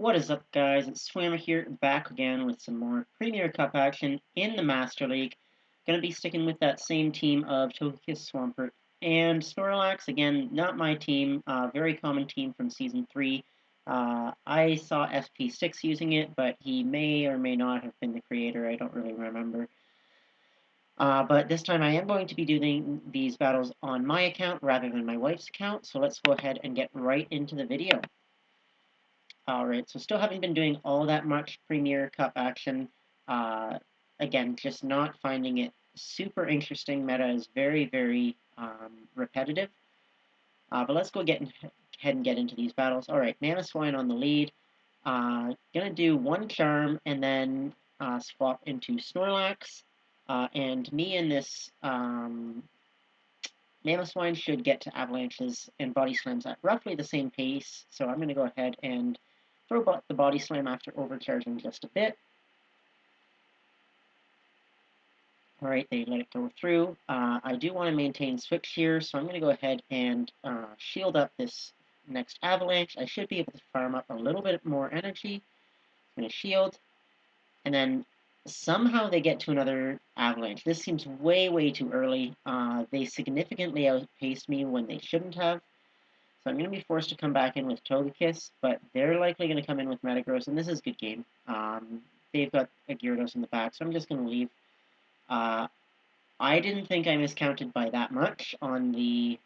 What is up, guys? It's Swampert here, back again with some more Premier Cup action in the Master League. Gonna be sticking with that same team of Togekiss, Swampert, and Snorlax. Again, not my team, very common team from Season 3. I saw SP6 using it, but he may or may not have been the creator, I don't really remember. But this time I am going to be doing these battles on my account rather than my wife's account, so let's go ahead and get right into the video. Alright, so still haven't been doing all that much Premier Cup action. Again, just not finding it super interesting. Meta is very repetitive. But let's go ahead and get into these battles. Alright, Mamoswine on the lead. Gonna do one Charm and then swap into Snorlax. And me and this Mamoswine should get to Avalanches and Body Slams at roughly the same pace. So I'm going to go ahead and throw the Body Slam after overcharging just a bit. Alright, they let it go through. I do want to maintain switch here, so I'm going to go ahead and shield up this next Avalanche. I should be able to farm up a little bit more energy. I'm going to shield. And then somehow they get to another Avalanche. This seems way too early. They significantly outpaced me when they shouldn't have. So I'm going to be forced to come back in with Togekiss, but they're likely going to come in with Metagross, and this is a good game. They've got a Gyarados in the back, so I'm just going to leave. I didn't think I miscounted by that much on the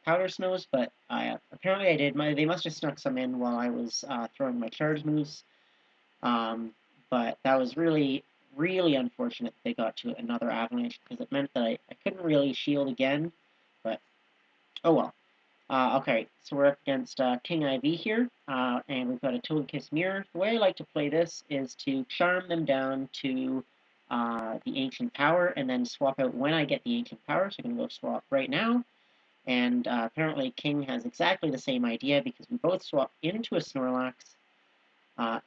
Powder Snows, but apparently I did. They must have snuck some in while I was throwing my charge moves. But that was really unfortunate they got to another Avalanche, because it meant that I couldn't really shield again, but oh well. Okay, so we're up against King IV here, and we've got a Togekiss Mirror. The way I like to play this is to charm them down to the Ancient Power, and then swap out when I get the Ancient Power, so I'm going to go swap right now. And apparently King has exactly the same idea, because we both swap into a Snorlax,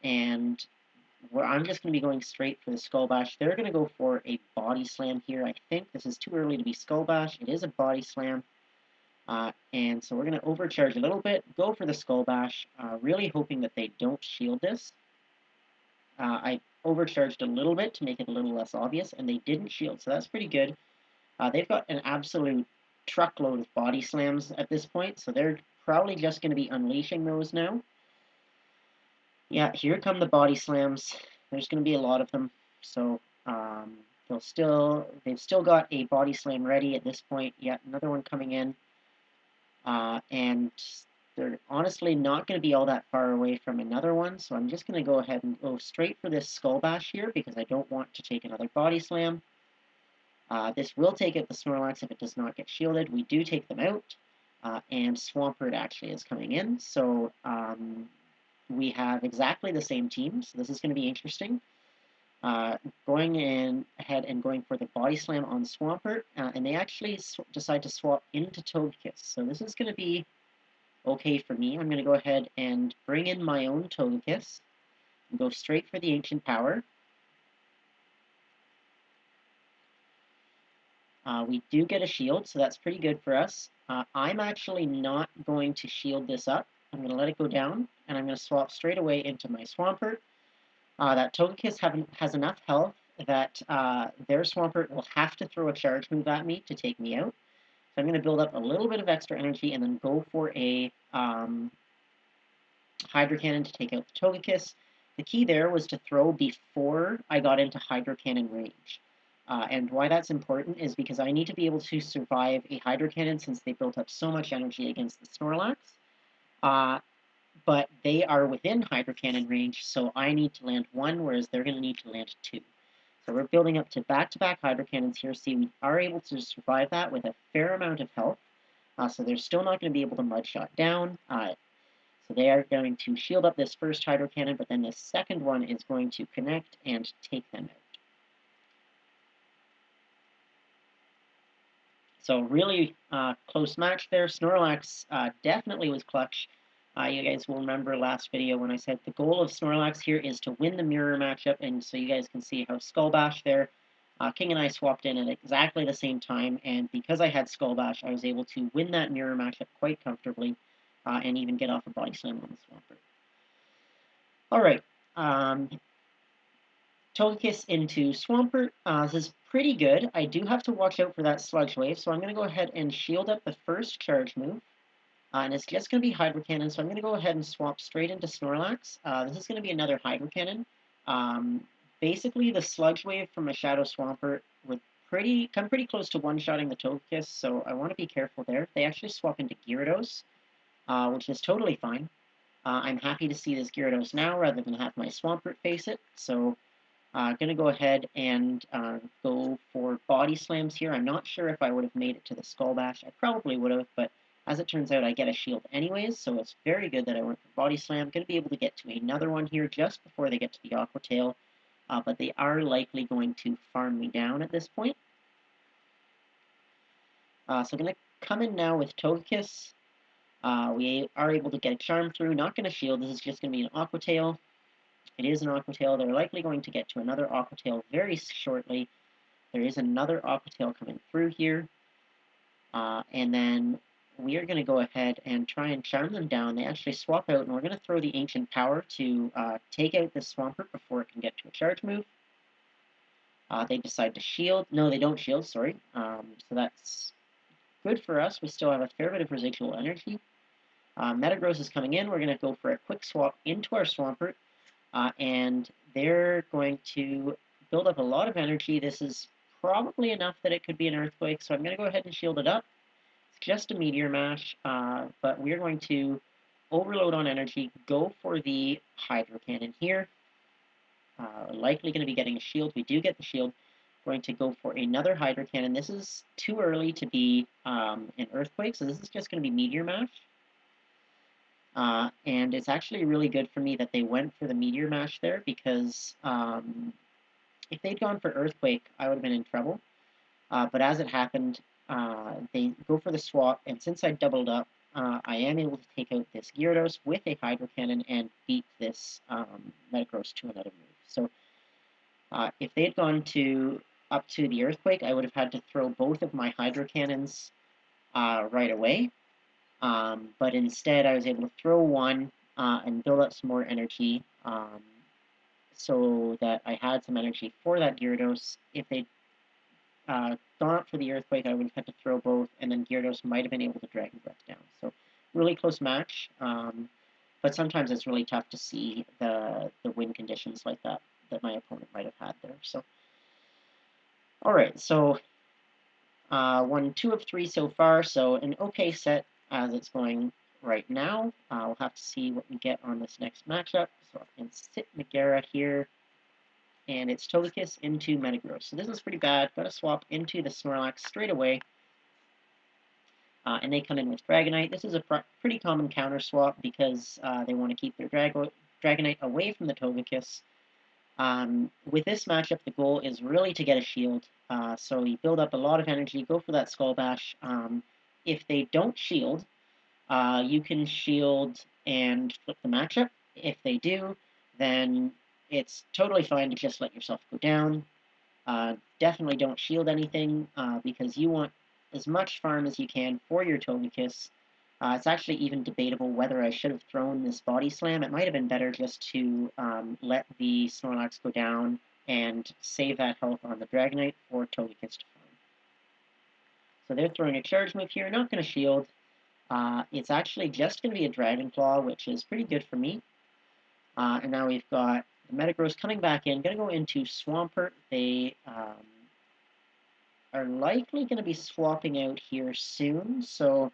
and I'm just going to be going straight for the Skull Bash. They're going to go for a Body Slam here, I think. This is too early to be Skull Bash. It is a Body Slam. And so we're going to overcharge a little bit, go for the Skull Bash, really hoping that they don't shield this. I overcharged a little bit to make it a little less obvious, and they didn't shield, so that's pretty good. They've got an absolute truckload of Body Slams at this point, so they're probably just going to be unleashing those now. Yeah, here come the Body Slams. There's going to be a lot of them, so they've still got a Body Slam ready at this point. Yet another one coming in. And they're honestly not going to be all that far away from another one, so I'm just going to go ahead and go straight for this Skull Bash here, because I don't want to take another Body Slam. This will take out the Snorlax if it does not get shielded. We do take them out, and Swampert actually is coming in, so we have exactly the same team, so this is going to be interesting. Going in ahead and going for the Body Slam on Swampert, and they actually decide to swap into Togekiss. So this is going to be okay for me. I'm going to go ahead and bring in my own Togekiss and go straight for the Ancient Power. We do get a shield, so that's pretty good for us. I'm actually not going to shield this up. I'm going to let it go down, and I'm going to swap straight away into my Swampert. That Togekiss has enough health that their Swampert will have to throw a charge move at me to take me out. So I'm going to build up a little bit of extra energy and then go for a Hydro Cannon to take out the Togekiss. The key there was to throw before I got into Hydro Cannon range. And why that's important is because I need to be able to survive a Hydro Cannon since they built up so much energy against the Snorlax. But they are within Hydro Cannon range, so I need to land one, whereas they're going to need to land two. So we're building up to back-to-back Hydro Cannons here. See, we are able to survive that with a fair amount of health. So they're still not going to be able to Mudshot down. So they are going to shield up this first Hydro Cannon, but then the second one is going to connect and take them out. So really close match there. Snorlax definitely was clutch. You guys will remember last video when I said the goal of Snorlax here is to win the mirror matchup, and so you guys can see how Skull Bash there. King and I swapped in at exactly the same time, and because I had Skull Bash, I was able to win that mirror matchup quite comfortably, and even get off a Body Slam on the Swampert. Alright, Togekiss into Swampert. This is pretty good. I do have to watch out for that Sludge Wave, so I'm going to go ahead and shield up the first charge move. And it's just going to be Hydro Cannon, so I'm going to go ahead and swap straight into Snorlax. This is going to be another Hydro Cannon. Basically, the Sludge Wave from a Shadow Swampert would come pretty close to one-shotting the Togekiss, so I want to be careful there. They actually swap into Gyarados, which is totally fine. I'm happy to see this Gyarados now rather than have my Swampert face it, so going to go ahead and go for Body Slams here. I'm not sure if I would have made it to the Skull Bash. I probably would have, but as it turns out, I get a shield anyways, so it's very good that I went for Body Slam. Going to be able to get to another one here just before they get to the Aqua Tail, but they are likely going to farm me down at this point. So going to come in now with Togekiss. We are able to get a Charm through. Not going to shield. This is just going to be an Aqua Tail. It is an Aqua Tail. They're likely going to get to another Aqua Tail very shortly. There is another Aqua Tail coming through here. And then we are going to go ahead and try and charm them down. They actually swap out, and we're going to throw the Ancient Power to take out this Swampert before it can get to a charge move. They decide to shield. No, they don't shield, sorry. So that's good for us. We still have a fair bit of residual energy. Metagross is coming in. We're going to go for a quick swap into our Swampert. And they're going to build up a lot of energy. This is probably enough that it could be an Earthquake, so I'm going to go ahead and shield it up. It's just a Meteor Mash, but we're going to overload on energy, go for the Hydro Cannon here. Likely going to be getting a shield. We do get the shield. Going to go for another Hydro Cannon. This is too early to be an Earthquake, so this is just going to be Meteor Mash. And it's actually really good for me that they went for the Meteor Mash there, because if they'd gone for Earthquake, I would have been in trouble. But as it happened, they go for the swap, and since I doubled up, I am able to take out this Gyarados with a Hydro Cannon and beat this Metagross to another move. So if they had gone up to the Earthquake, I would have had to throw both of my Hydro Cannons right away. But instead, I was able to throw one and build up some more energy so that I had some energy for that Gyarados. If they'd gone up for the Earthquake, I would have had to throw both, and then Gyarados might have been able to Dragon Breath down. So really close match, but sometimes it's really tough to see the win conditions like that my opponent might have had there. So, all right, so won 2 of 3 so far, so an okay set as it's going right now. We'll have to see what we get on this next matchup. So I can sit Megara here, and it's Togekiss into Metagross. So this is pretty bad. Got to swap into the Snorlax straight away. And they come in with Dragonite. This is a pretty common counter swap because they want to keep their Dragonite away from the Togekiss. With this matchup, the goal is really to get a shield. So you build up a lot of energy, go for that Skull Bash. If they don't shield, you can shield and flip the matchup. If they do, then it's totally fine to just let yourself go down. Definitely don't shield anything because you want as much farm as you can for your Togekiss. It's actually even debatable whether I should have thrown this Body Slam. It might have been better just to let the Snorlax go down and save that health on the Dragonite for Togekiss to farm. So they're throwing a charge move here, not going to shield. It's actually just going to be a Dragon Claw, which is pretty good for me. And now we've got the Metagross coming back in, going to go into Swampert. They are likely going to be swapping out here soon, so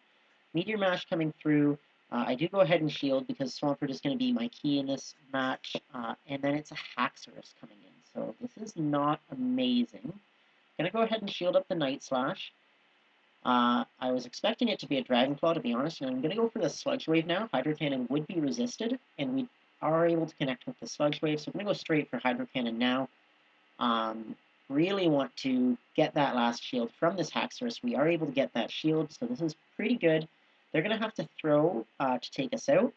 Meteor Mash coming through. I do go ahead and shield because Swampert is going to be my key in this match, and then it's a Haxorus coming in, so this is not amazing. Going to go ahead and shield up the Night Slash. I was expecting it to be a Dragon Claw, to be honest, and I'm going to go for the Sludge Wave now. Hydro Cannon would be resisted, and we are able to connect with the Sludge Wave, so I'm going to go straight for Hydro Cannon now. Really want to get that last shield from this Haxorus. We are able to get that shield, so this is pretty good. They're going to have to throw to take us out,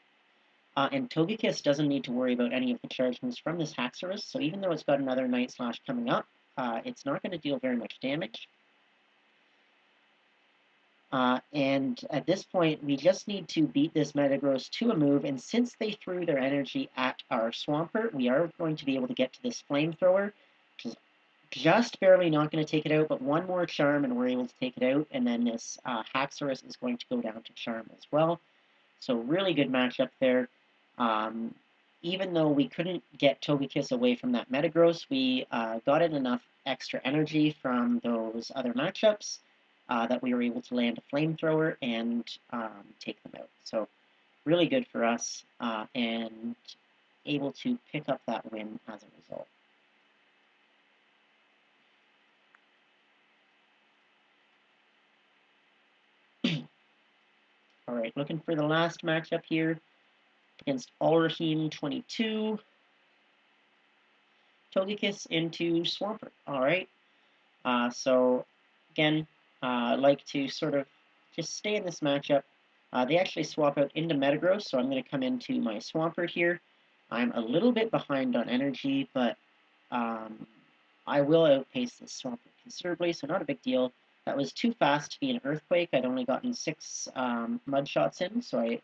and Togekiss doesn't need to worry about any of the charge moves from this Haxorus, so even though it's got another Night Slash coming up, it's not going to deal very much damage. And at this point, we just need to beat this Metagross to a move, and since they threw their energy at our Swampert, we are going to be able to get to this Flamethrower, which is just barely not going to take it out, but one more Charm and we're able to take it out, and then this Haxorus is going to go down to Charm as well. So really good matchup there. Um, even though we couldn't get Togekiss away from that Metagross, we got it enough extra energy from those other matchups that we were able to land a Flamethrower and take them out. So really good for us and able to pick up that win as a result. All right, looking for the last matchup here against Alrahim 22. Togekiss into Swampert. All right. So again, I like to sort of just stay in this matchup. They actually swap out into Metagross, so I'm going to come into my Swampert here. I'm a little bit behind on energy, but I will outpace this Swampert considerably, so not a big deal. That was too fast to be an Earthquake. I'd only gotten 6 Mud Shots in, so I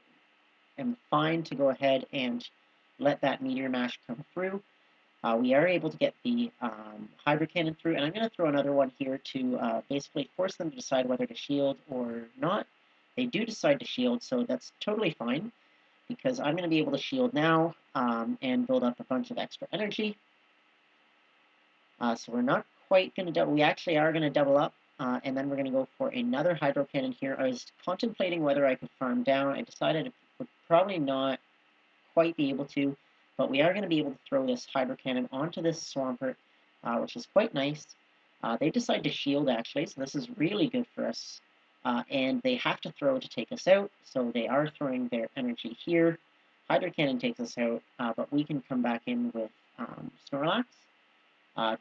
am fine to go ahead and let that Meteor Mash come through. We are able to get the Hydro Cannon through, and I'm going to throw another one here to basically force them to decide whether to shield or not. They do decide to shield, so that's totally fine, because I'm going to be able to shield now and build up a bunch of extra energy. So we're not quite going to double. We actually are going to double up, and then we're going to go for another Hydro Cannon here. I was contemplating whether I could farm down. I decided it would probably not quite be able to, but we are going to be able to throw this Hydro Cannon onto this Swampert, which is quite nice. They decide to shield, actually, so this is really good for us. And they have to throw to take us out, so they are throwing their energy here. Hydro Cannon takes us out, but we can come back in with Snorlax.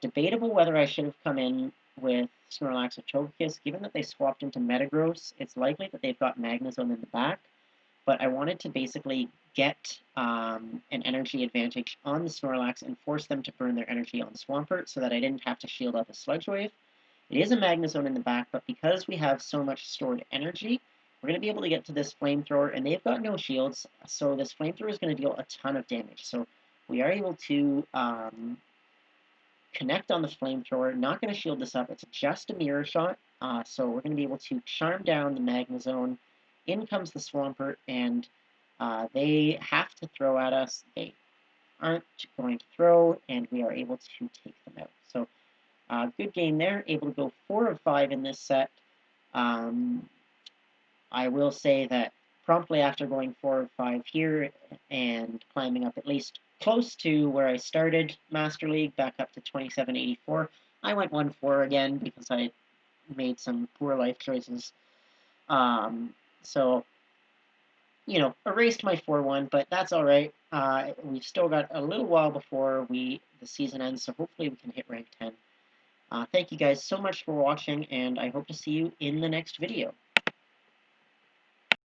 Debatable whether I should have come in with Snorlax or Togekiss. Given that they swapped into Metagross, it's likely that they've got Magnezone in the back, but I wanted to basically get an energy advantage on the Snorlax and force them to burn their energy on Swampert so that I didn't have to shield up a Sludge Wave. It is a Magnezone in the back, but because we have so much stored energy, we're going to be able to get to this Flamethrower, and they've got no shields, so this Flamethrower is going to deal a ton of damage. So we are able to connect on the Flamethrower. Not going to shield this up. It's just a Mirror Shot, so we're going to be able to charm down the Magnezone. In comes the Swampert, and they have to throw at us. They aren't going to throw, and we are able to take them out. So good game there. Able to go 4 of 5 in this set. I will say that promptly after going 4 of 5 here and climbing up at least close to where I started Master League, back up to 2784, I went 1-4 again because I made some poor life choices. So, you know, erased my 4-1, but that's all right. We've still got a little while before the season ends, so hopefully we can hit rank 10. Thank you guys so much for watching, and I hope to see you in the next video.